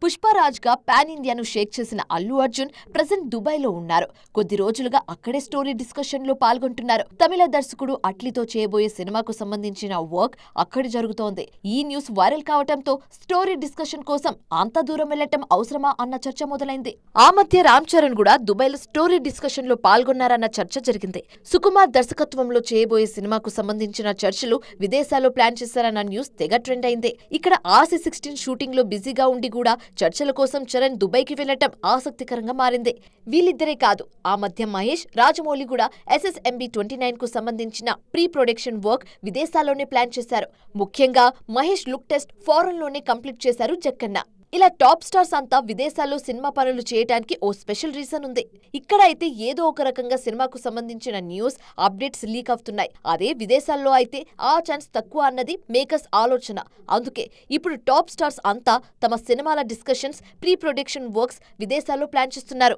పుష్పరాజ్ గా పాన్ ఇండియాను షేక్ చేసిన అల్లు అర్జున్ ప్రెజెంట్ దుబాయ్ లో ఉన్నారు. కొద్ది రోజులుగా అక్కడే స్టోరీ డిస్కషన్ లో పాల్గొంటున్నారు. తమిళ దర్శకుడు అట్లీతో చేయబోయే సినిమాకు సంబంధించిన వర్క్ అక్కడ జరుగుతోంది. ఈ న్యూస్ వైరల్ కావడంతో స్టోరీ డిస్కషన్ కోసం అంత దూరం వెళ్లటం అవసరమా అన్న చర్చ మొదలైంది. ఆ మధ్య రామ్ చరణ్ కూడా దుబాయ్ లో స్టోరీ డిస్కషన్ లో పాల్గొన్నారన్న చర్చ జరిగింది. సుకుమార్ దర్శకత్వంలో చేయబోయే సినిమాకు సంబంధించిన చర్చలు విదేశాల్లో ప్లాన్ చేశారన్న న్యూస్ తెగ ట్రెండ్ అయింది. ఇక్కడ RC16 షూటింగ్ లో బిజీగా ఉండి కూడా చర్చల కోసం చరణ్ దుబాయ్కి వెళ్లటం ఆసక్తికరంగా మారింది. వీళ్ళిద్దరే కాదు, ఆ మధ్య మహేష్, రాజమౌళి కూడా SSMB29 కు సంబంధించిన ప్రీ ప్రొడక్షన్ వర్క్ విదేశాల్లోనే ప్లాన్ చేశారు. ముఖ్యంగా మహేష్ లుక్ టెస్ట్ ఫారెన్ లోనే కంప్లీట్ చేశారు జక్కన్న. ఇలా టాప్ స్టార్స్ అంతా విదేశాల్లో సినిమా పనులు చేయడానికి ఓ స్పెషల్ రీజన్ ఉంది. ఇక్కడ అయితే ఏదో ఒక రకంగా సినిమాకు సంబంధించిన న్యూస్, అప్డేట్స్ లీక్ అవుతున్నాయి. అదే విదేశాల్లో అయితే ఆ ఛాన్స్ తక్కువ అన్నది మేకర్స్ ఆలోచన. అందుకే ఇప్పుడు టాప్ స్టార్స్ అంతా తమ సినిమాల డిస్కషన్స్, ప్రీ ప్రొడక్షన్ వర్క్స్ విదేశాల్లో ప్లాన్ చేస్తున్నారు.